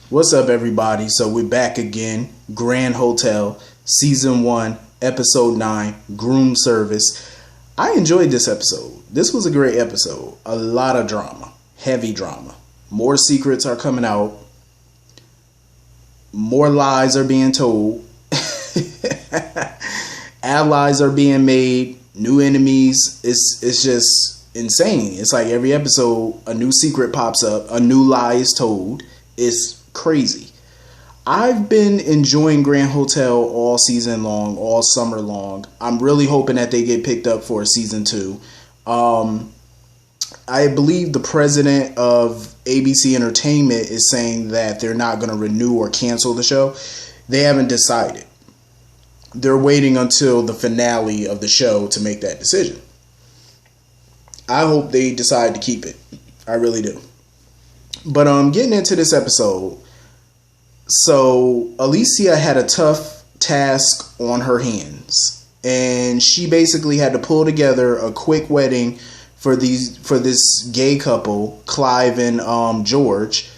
What's up, everybody? So we're back again. Grand Hotel, Season 1, Episode 9, Groom Service. I enjoyed this episode. This was a great episode. A lot of drama. Heavy drama. More secrets are coming out. More lies are being told. Allies are being made. New enemies. It's just insane. It's like every episode, a new secret pops up. A new lie is told. It's crazy. I've been enjoying Grand Hotel all season long, all summer long. I'm really hoping that they get picked up for a season 2. I believe the president of ABC Entertainment is saying that they're not going to renew or cancel the show. They haven't decided. They're waiting until the finale of the show to make that decision. I hope they decide to keep it. I really do. But getting into this episode, so Alicia had a tough task on her hands, and she basically had to pull together a quick wedding for this gay couple, Clive and George,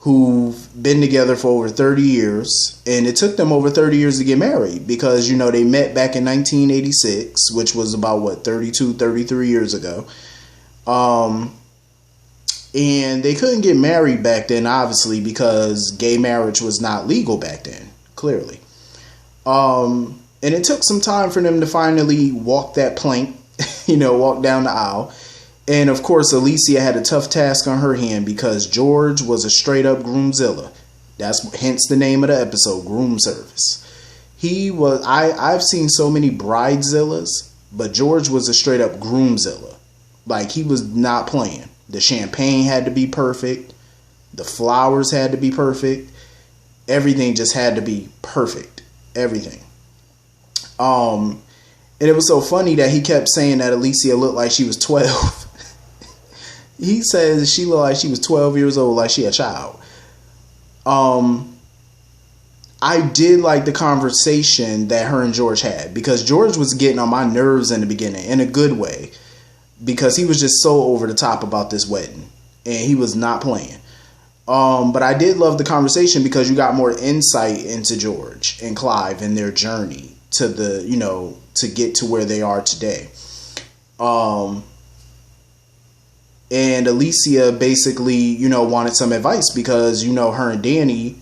who've been together for over 30 years, and it took them over 30 years to get married because, you know, they met back in 1986, which was about 33 years ago. And they couldn't get married back then, obviously, because gay marriage was not legal back then, clearly. And it took some time for them to finally walk that plank, walk down the aisle. And, of course, Alicia had a tough task on her hand because George was a straight-up groomzilla. That's hence the name of the episode, Groom Service. He was, I've seen so many bridezillas, but George was a straight-up groomzilla. Like, he was not playing. The champagne had to be perfect. The flowers had to be perfect. Everything just had to be perfect. Everything. And it was so funny that he kept saying that Alicia looked like she was 12. He says she looked like she was 12 years old, like she a child. I did like the conversation that her and George had because George was getting on my nerves in the beginning in a good way. Because he was just so over the top about this wedding. And he was not playing. But I did love the conversation because you got more insight into George and Clive and their journey to to get to where they are today. And Alicia basically, wanted some advice because, her and Danny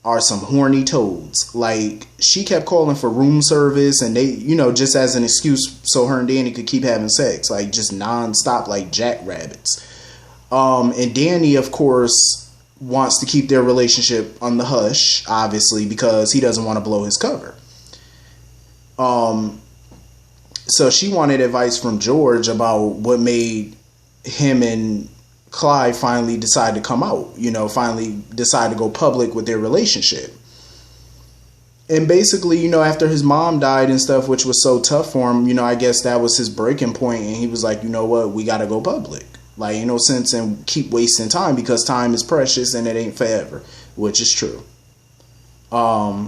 are some horny toads. Like, she kept calling for room service and they, just as an excuse so her and Danny could keep having sex, like just nonstop, like jackrabbits. And Danny, of course, wants to keep their relationship on the hush, obviously, because he doesn't want to blow his cover. So she wanted advice from George about what made him and Clive finally decide to come out, finally decide to go public with their relationship. And basically, after his mom died and stuff, which was so tough for him, I guess that was his breaking point. And he was like, you know what, we got to go public. Like, ain't no sense in keep wasting time because time is precious and it ain't forever, which is true. I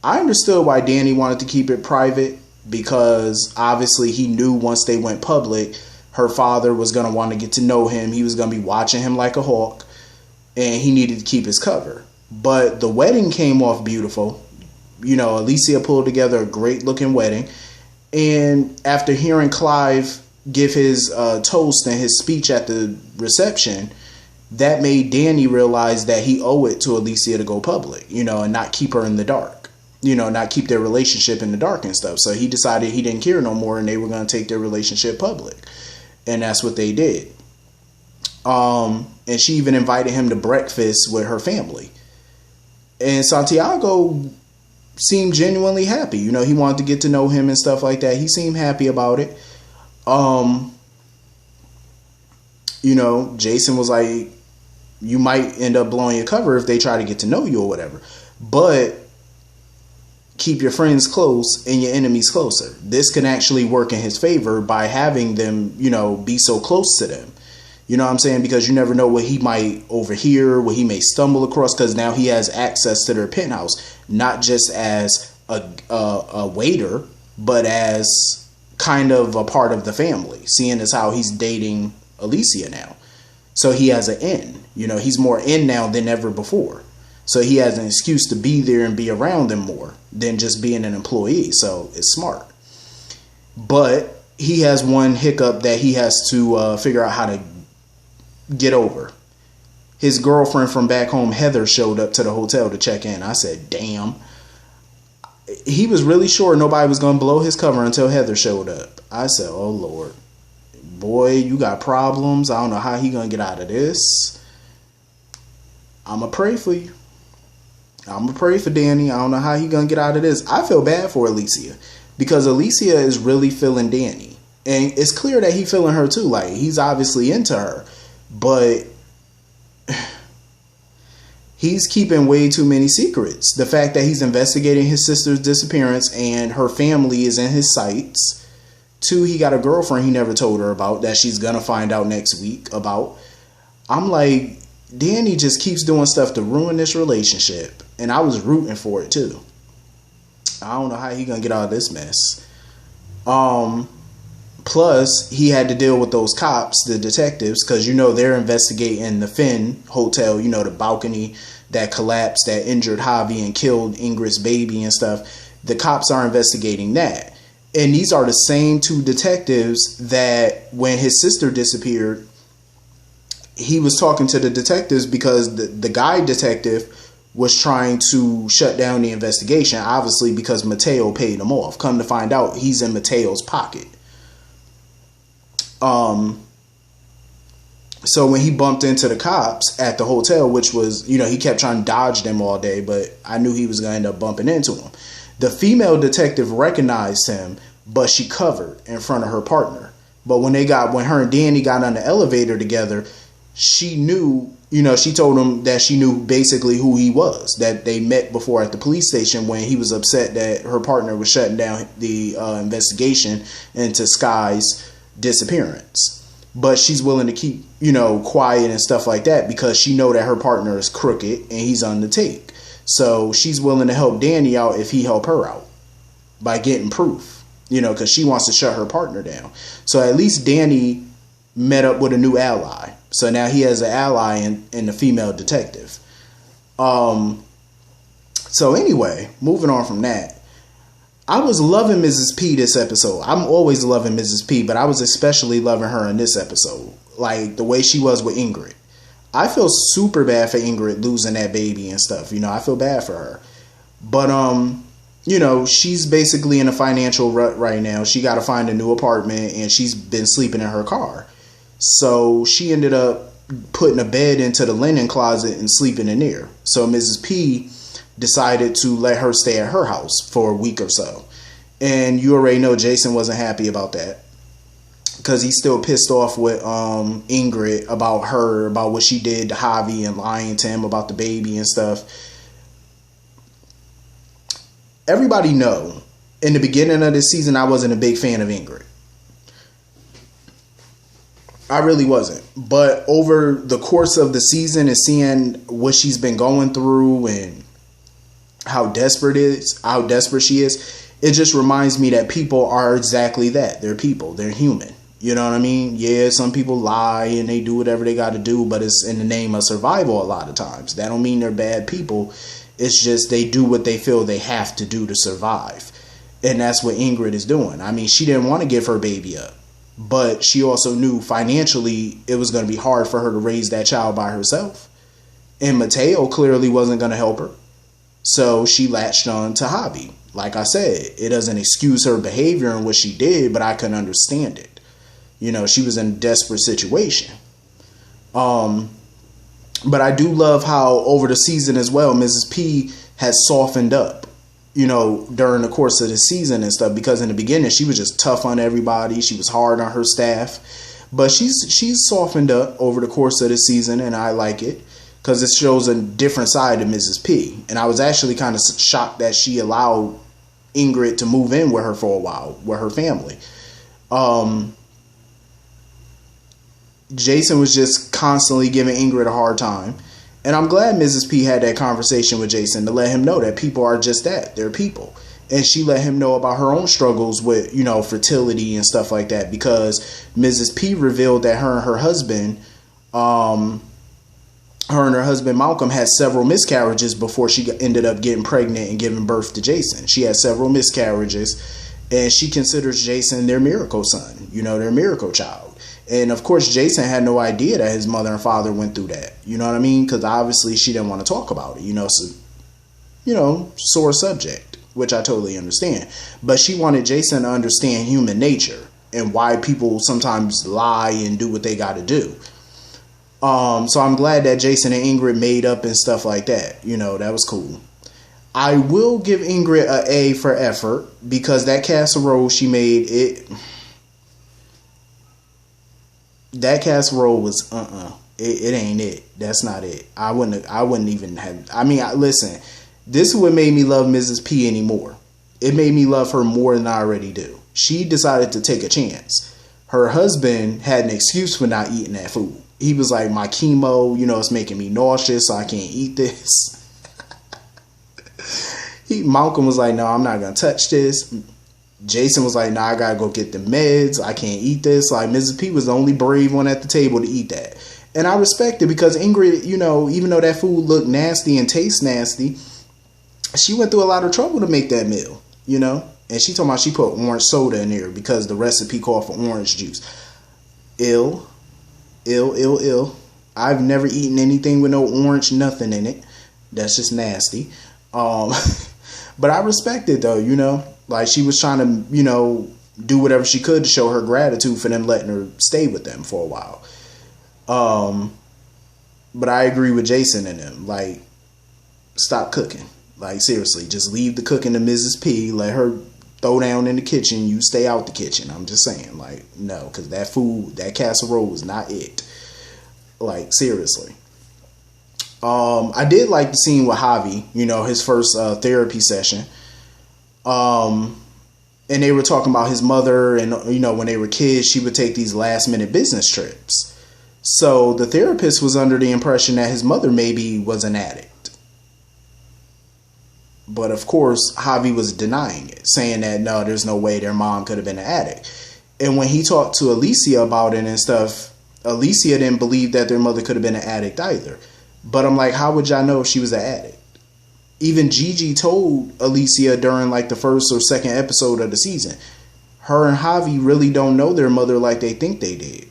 understood why Danny wanted to keep it private because obviously he knew once they went public, her father was going to want to get to know him. He was going to be watching him like a hawk. And he needed to keep his cover. But the wedding came off beautiful. Alicia pulled together a great looking wedding. And after hearing Clive give his toast and his speech at the reception, that made Danny realize that he owed it to Alicia to go public, and not keep her in the dark. Not keep their relationship in the dark and stuff. So he decided he didn't care no more and they were going to take their relationship public. And that's what they did. And she even invited him to breakfast with her family. And Santiago seemed genuinely happy. He wanted to get to know him and stuff like that. He seemed happy about it. Jason was like, you might end up blowing your cover if they try to get to know you or whatever. But keep your friends close and your enemies closer. This can actually work in his favor by having them, be so close to them. You know what I'm saying? Because you never know what he might overhear, what he may stumble across, because now he has access to their penthouse, not just as a waiter, but as kind of a part of the family, seeing as how he's dating Alicia now. So he has an in, He's more in now than ever before. So he has an excuse to be there and be around them more than just being an employee. So it's smart. But he has one hiccup that he has to figure out how to get over. His girlfriend from back home, Heather, showed up to the hotel to check in. I said, damn. He was really sure nobody was going to blow his cover until Heather showed up. I said, oh, Lord. Boy, you got problems. I don't know how he going to get out of this. I'm going to pray for you. I'm going to pray for Danny. I don't know how he going to get out of this. I feel bad for Alicia because Alicia is really feeling Danny. And it's clear that he's feeling her too. Like, he's obviously into her. But he's keeping way too many secrets. The fact that he's investigating his sister's disappearance and her family is in his sights. 2, he got a girlfriend he never told her about that she's going to find out next week about. I'm like, Danny just keeps doing stuff to ruin this relationship. And I was rooting for it too. I don't know how he going to get out of this mess. Plus, he had to deal with those cops, the detectives, because, they're investigating the Finn Hotel, the balcony that collapsed, that injured Javi and killed Ingrid's baby and stuff. The cops are investigating that. And these are the same 2 detectives that when his sister disappeared, he was talking to the detectives because the guy detective was trying to shut down the investigation, obviously because Mateo paid him off. Come to find out, he's in Mateo's pocket. So when he bumped into the cops at the hotel, which was, he kept trying to dodge them all day, but I knew he was going to end up bumping into him. The female detective recognized him, but she covered in front of her partner. But when her and Danny got on the elevator together, she knew, she told him that she knew basically who he was, that they met before at the police station when he was upset that her partner was shutting down the investigation into Sky's disappearance. But she's willing to keep, quiet and stuff like that because she know that her partner is crooked and he's on the take. So she's willing to help Danny out if he help her out by getting proof, because she wants to shut her partner down. So at least Danny met up with a new ally. So now he has an ally in the female detective. So anyway, moving on from that. I was loving Mrs. P this episode. I'm always loving Mrs. P, but I was especially loving her in this episode. Like the way she was with Ingrid. I feel super bad for Ingrid losing that baby and stuff. I feel bad for her. But, she's basically in a financial rut right now. She got to find a new apartment and she's been sleeping in her car. So she ended up putting a bed into the linen closet and sleeping in there. So Mrs. P decided to let her stay at her house for a week or so. And you already know Jason wasn't happy about that because he's still pissed off with Ingrid about what she did to Javi and lying to him about the baby and stuff. Everybody know in the beginning of this season I wasn't a big fan of Ingrid. I really wasn't. But over the course of the season and seeing what she's been going through and how desperate she is, it just reminds me that people are exactly that. They're people. They're human. You know what I mean? Yeah, some people lie and they do whatever they got to do, but it's in the name of survival a lot of times. That don't mean they're bad people. It's just they do what they feel they have to do to survive. And that's what Ingrid is doing. I mean, she didn't want to give her baby up, but she also knew financially it was going to be hard for her to raise that child by herself. And Mateo clearly wasn't going to help her. So she latched on to Javi. Like I said, it doesn't excuse her behavior and what she did, but I can understand it. She was in a desperate situation. But I do love how over the season as well, Mrs. P has softened up, during the course of the season and stuff, because in the beginning she was just tough on everybody. She was hard on her staff, but she's softened up over the course of the season, and I like it because it shows a different side of Mrs. P. And I was actually kind of shocked that she allowed Ingrid to move in with her for a while, with her family. Jason was just constantly giving Ingrid a hard time. And I'm glad Mrs. P had that conversation with Jason to let him know that people are just that. They're people. And she let him know about her own struggles with, fertility and stuff like that. Because Mrs. P revealed that her and her husband her and her husband Malcolm had several miscarriages before she ended up getting pregnant and giving birth to Jason. She had several miscarriages, and she considers Jason their miracle son, their miracle child. And of course, Jason had no idea that his mother and father went through that. You know what I mean? Because obviously she didn't want to talk about it, so, sore subject, which I totally understand. But she wanted Jason to understand human nature and why people sometimes lie and do what they got to do. So I'm glad that Jason and Ingrid made up and stuff like that. That was cool. I will give Ingrid an A for effort because that casserole she made, that casserole was it ain't it. That's not it. I wouldn't even have. Listen, this is what made me love Mrs. P anymore. It made me love her more than I already do. She decided to take a chance. Her husband had an excuse for not eating that food. He was like, my chemo, it's making me nauseous, so I can't eat this. Malcolm was like, no, I'm not going to touch this. Jason was like, no, I got to go get the meds. I can't eat this. Like, Mrs. P was the only brave one at the table to eat that. And I respect it because Ingrid, even though that food looked nasty and tastes nasty, she went through a lot of trouble to make that meal, And she told me she put orange soda in there because the recipe called for orange juice. Ill. I've never eaten anything with no orange nothing in it. That's just nasty. But I respect it though, Like she was trying to, do whatever she could to show her gratitude for them letting her stay with them for a while. But I agree with Jason and them. Like, stop cooking. Like, seriously, just leave the cooking to Mrs. P. Let her throw down in the kitchen. You stay out the kitchen. I'm just saying, like, no, because that food, that casserole was not it. Like, seriously. I did like the scene with Javi, his first therapy session. And they were talking about his mother and, when they were kids, she would take these last minute business trips. So the therapist was under the impression that his mother maybe was an addict. But of course, Javi was denying it, saying that no, there's no way their mom could have been an addict. And when he talked to Alicia about it and stuff, Alicia didn't believe that their mother could have been an addict either. But I'm like, how would y'all know if she was an addict? Even Gigi told Alicia during like the first or second episode of the season, her and Javi really don't know their mother like they think they did.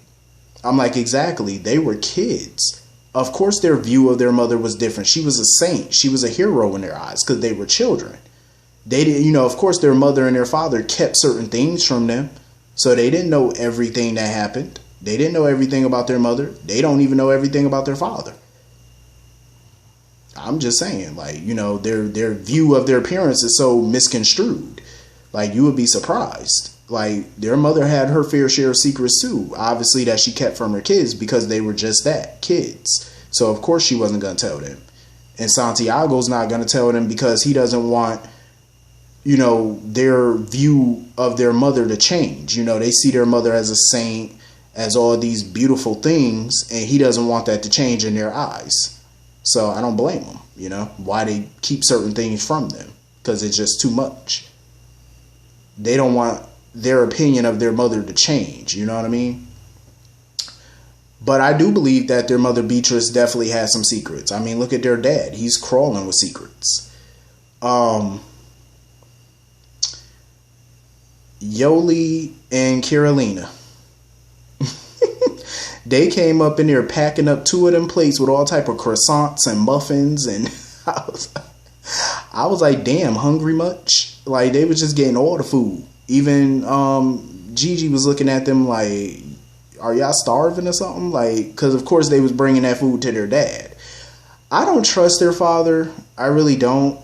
I'm like, exactly. They were kids. Of course, their view of their mother was different. She was a saint. She was a hero in their eyes because they were children. They didn't, of course, their mother and their father kept certain things from them. So they didn't know everything that happened. They didn't know everything about their mother. They don't even know everything about their father. I'm just saying, like, their view of their parents is so misconstrued. Like, you would be surprised. Like, their mother had her fair share of secrets too. Obviously that she kept from her kids because they were just that, kids. So of course she wasn't going to tell them. And Santiago's not going to tell them because he doesn't want, their view of their mother to change. They see their mother as a saint, as all these beautiful things, and he doesn't want that to change in their eyes. So I don't blame them, why they keep certain things from them, because it's just too much. They don't want their opinion of their mother to change, you know what I mean? But I do believe that their mother Beatrice definitely has some secrets. I mean, look at their dad. He's crawling with secrets. Yoli and Carolina. They came up in there packing up 2 of them plates with all type of croissants and muffins, and I was like, damn, hungry much? Like, they was just getting all the food. Even Gigi was looking at them like, are y'all starving or something? Like, because of course they was bringing that food to their dad. I don't trust their father. I really don't.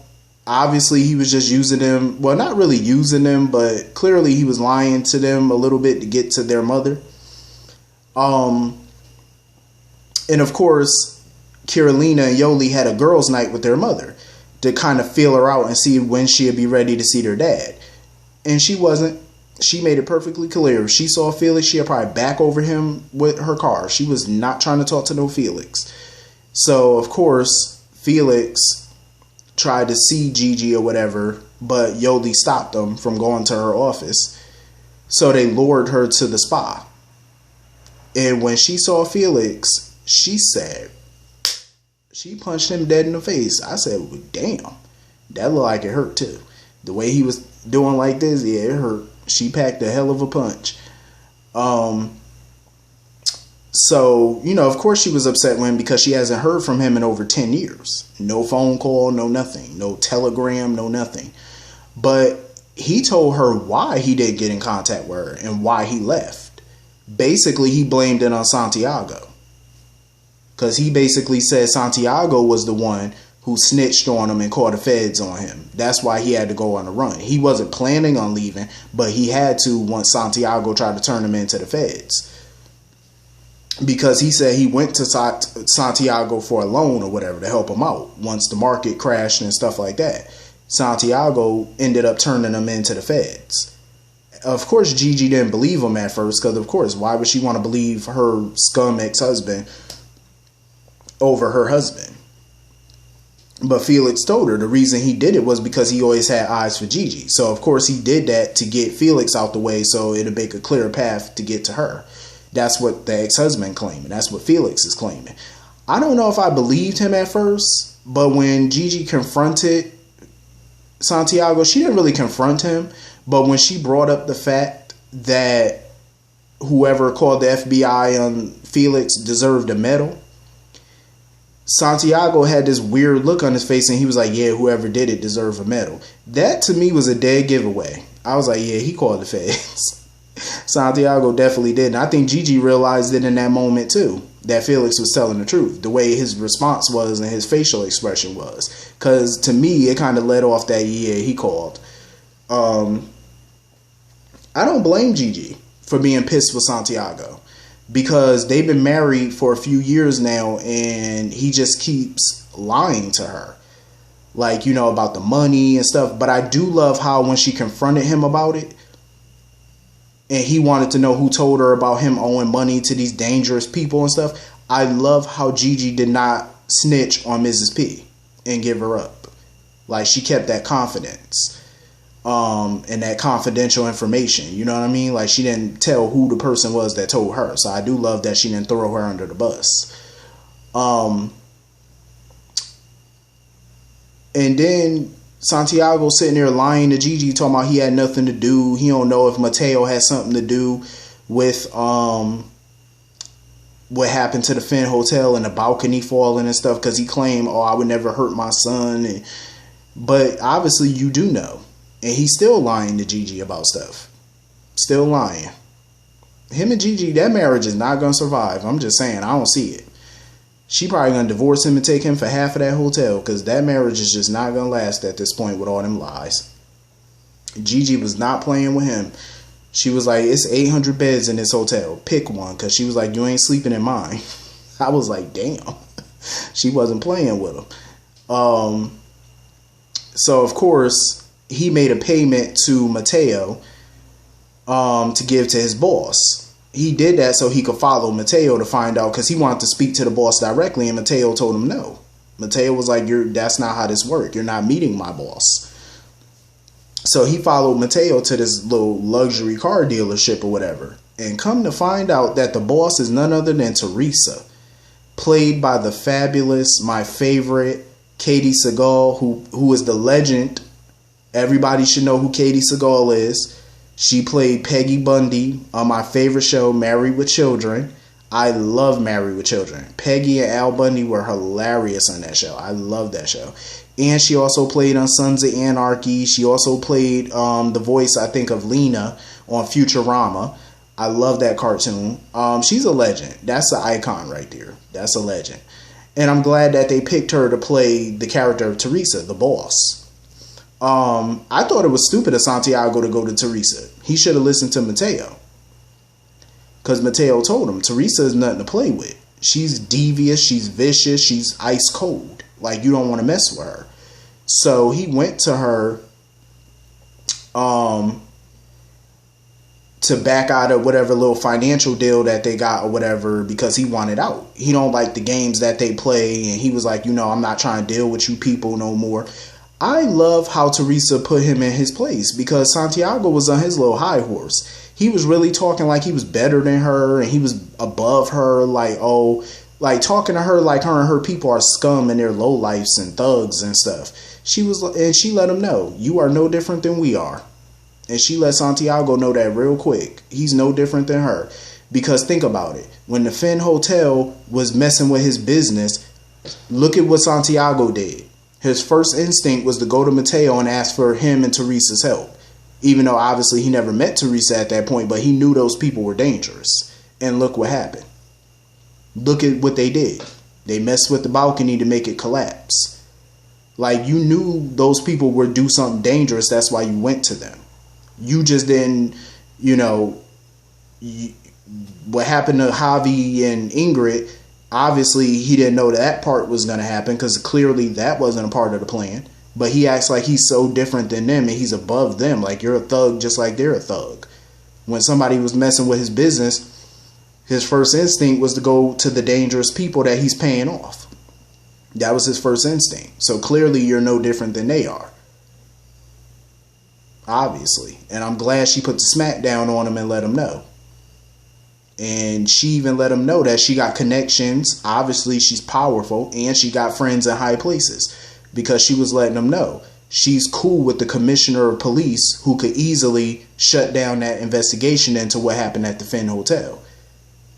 Obviously, he was just using them. Well, not really using them, but clearly he was lying to them a little bit to get to their mother. And of course, Carolina and Yoli had a girls' night with their mother to kind of feel her out and see when she'd be ready to see their dad. And she wasn't. She made it perfectly clear. If she saw Felix, she'd probably back over him with her car. She was not trying to talk to no Felix. So, of course, Felix tried to see Gigi or whatever, but Yoli stopped them from going to her office. So they lured her to the spa. And when she saw Felix, she said, She punched him dead in the face. I said, well, damn. That looked like it hurt too. The way he was doing like this, yeah, it hurt. She packed a hell of a punch. So, of course she was upset with him because she hasn't heard from him in over 10 years. No phone call, no nothing. No telegram, no nothing. But he told her why he didn't get in contact with her and why he left. Basically, he blamed it on Santiago. Because he basically said Santiago was the one who snitched on him and called the feds on him. That's why he had to go on a run. He wasn't planning on leaving, but he had to once Santiago tried to turn him into the feds. Because he said he went to Santiago for a loan or whatever to help him out once the market crashed and stuff like that. Santiago ended up turning him into the feds. Of course, Gigi didn't believe him at first because, of course, why would she want to believe her scum ex-husband over her husband? But Felix told her the reason he did it was because he always had eyes for Gigi. So, of course, he did that to get Felix out the way so it'll make a clear path to get to her. That's what the ex-husband claiming. That's what Felix is claiming. I don't know if I believed him at first, but when Gigi confronted Santiago, she didn't really confront him. But when she brought up the fact that whoever called the FBI on Felix deserved a medal, Santiago had this weird look on his face and he was like, yeah, whoever did it deserved a medal. That to me was a dead giveaway. I was like, yeah, he called the feds. Santiago definitely did. And I think Gigi realized it in that moment too, that Felix was telling the truth. The way his response was and his facial expression was. Because to me, it kind of led off that, yeah, he called. I don't blame Gigi for being pissed with Santiago. Because they've been married for a few years now and he just keeps lying to her. Like, about the money and stuff. But I do love how when she confronted him about it, and he wanted to know who told her about him owing money to these dangerous people and stuff. I love how Gigi did not snitch on Mrs. P and give her up. Like, she kept that confidence and that confidential information. You know what I mean? Like, she didn't tell who the person was that told her. So I do love that she didn't throw her under the bus. And then Santiago sitting there lying to Gigi, talking about he had nothing to do. He don't know if Mateo had something to do with what happened to the Finn Hotel and the balcony falling and stuff, because he claimed, I would never hurt my son. But obviously you do know. And he's still lying to Gigi about stuff. Still lying. Him and Gigi, that marriage is not going to survive. I'm just saying, I don't see it. She probably going to divorce him and take him for half of that hotel, because that marriage is just not going to last at this point with all them lies. Gigi was not playing with him. She was like, it's 800 beds in this hotel. Pick one, because she was like, you ain't sleeping in mine. I was like, damn. She wasn't playing with him. So, of course, he made a payment to Mateo to give to his boss. He did that so he could follow Mateo to find out, because he wanted to speak to the boss directly, and Mateo told him no. Mateo was like, that's not how this works. You're not meeting my boss. So he followed Mateo to this little luxury car dealership or whatever. And come to find out that the boss is none other than Teresa, played by the fabulous, my favorite, Katie Seagal, who is the legend. Everybody should know who Katie Seagal is. She played Peggy Bundy on my favorite show, Married with Children. I love Married with Children. Peggy and Al Bundy were hilarious on that show. I love that show. And she also played on Sons of Anarchy. She also played the voice, I think, of Lena on Futurama. I love that cartoon. She's a legend. That's an icon right there. That's a legend. And I'm glad that they picked her to play the character of Teresa, the boss. I thought it was stupid of Santiago to go to Teresa. He should have listened to Mateo. Because Mateo told him, Teresa is nothing to play with. She's devious, she's vicious, she's ice cold. Like, you don't want to mess with her. So he went to her to back out of whatever little financial deal that they got or whatever, because he wanted out. He don't like the games that they play, and he was like, I'm not trying to deal with you people no more. I love how Teresa put him in his place, because Santiago was on his little high horse. He was really talking like he was better than her and he was above her. Like, like talking to her like her and her people are scum and they're lowlifes and thugs and stuff. She let him know, you are no different than we are. And she let Santiago know that real quick. He's no different than her. Because think about it. When the Finn Hotel was messing with his business, look at what Santiago did. His first instinct was to go to Mateo and ask for him and Teresa's help. Even though obviously he never met Teresa at that point, but he knew those people were dangerous. And look what happened. Look at what they did. They messed with the balcony to make it collapse. Like, you knew those people would do something dangerous. That's why you went to them. You just didn't, what happened to Javi and Ingrid, obviously he didn't know that part was going to happen because clearly that wasn't a part of the plan. But he acts like he's so different than them and he's above them. Like, you're a thug just like they're a thug. When somebody was messing with his business, his first instinct was to go to the dangerous people that he's paying off. That was his first instinct. So clearly you're no different than they are. Obviously. And I'm glad she put the smack down on him and let him know. And she even let him know that she got connections. Obviously she's powerful and she got friends in high places. Because she was letting him know she's cool with the commissioner of police who could easily shut down that investigation into what happened at the Finn Hotel.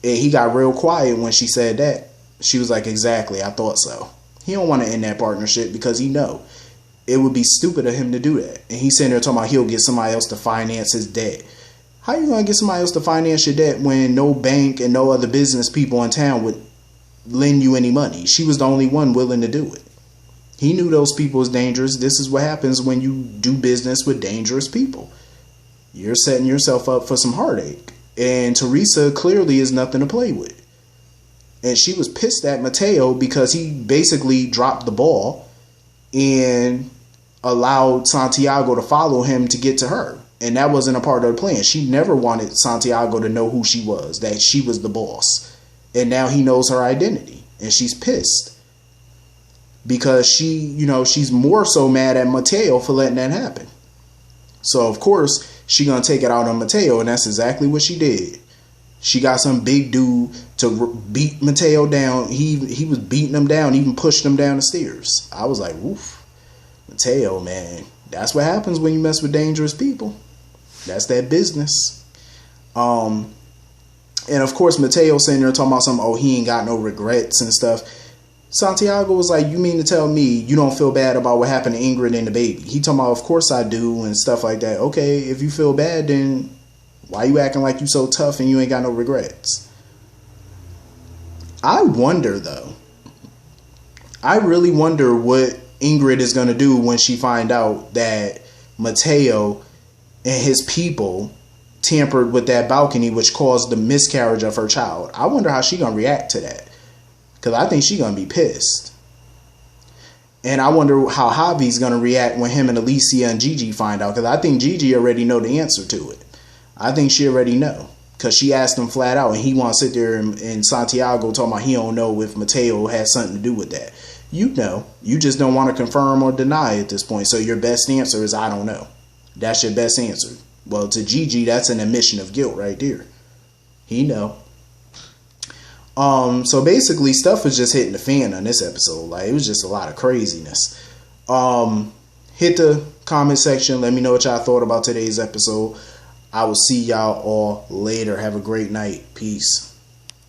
And he got real quiet when she said that. She was like, exactly, I thought so. He don't want to end that partnership because he know it would be stupid of him to do that. And he's sitting there talking about he'll get somebody else to finance his debt. How you going to get somebody else to finance your debt when no bank and no other business people in town would lend you any money? She was the only one willing to do it. He knew those people was dangerous. This is what happens when you do business with dangerous people. You're setting yourself up for some heartache. And Teresa clearly is nothing to play with. And she was pissed at Mateo because he basically dropped the ball and allowed Santiago to follow him to get to her. And that wasn't a part of the plan. She never wanted Santiago to know who she was, that she was the boss. And now he knows her identity. And she's pissed. Because she's more so mad at Mateo for letting that happen. So, of course, she gonna take it out on Mateo, and that's exactly what she did. She got some big dude to beat Mateo down. He was beating him down, even pushed him down the stairs. I was like, oof. Mateo, man. That's what happens when you mess with dangerous people. That's that business. And, of course, Mateo sitting there talking about something, oh, he ain't got no regrets and stuff. Santiago was like, you mean to tell me you don't feel bad about what happened to Ingrid and the baby? He talking about, of course I do, and stuff like that. Okay, if you feel bad, then why you acting like you so tough and you ain't got no regrets? I wonder, though. I really wonder what Ingrid is going to do when she find out that Mateo and his people tampered with that balcony, which caused the miscarriage of her child. I wonder how she going to react to that. Because I think she's going to be pissed. And I wonder how Javi's going to react when him and Alicia and Gigi find out. Because I think Gigi already know the answer to it. I think she already know. Because she asked him flat out. And he want to sit there in Santiago talking about he don't know if Mateo has something to do with that. You know. You just don't want to confirm or deny at this point. So your best answer is I don't know. That's your best answer. Well, to Gigi, that's an admission of guilt right there. He know. So basically stuff was just hitting the fan on this episode. Like, it was just a lot of craziness. Hit the comment section. Let me know what y'all thought about today's episode. I will see y'all all later. Have a great night. Peace.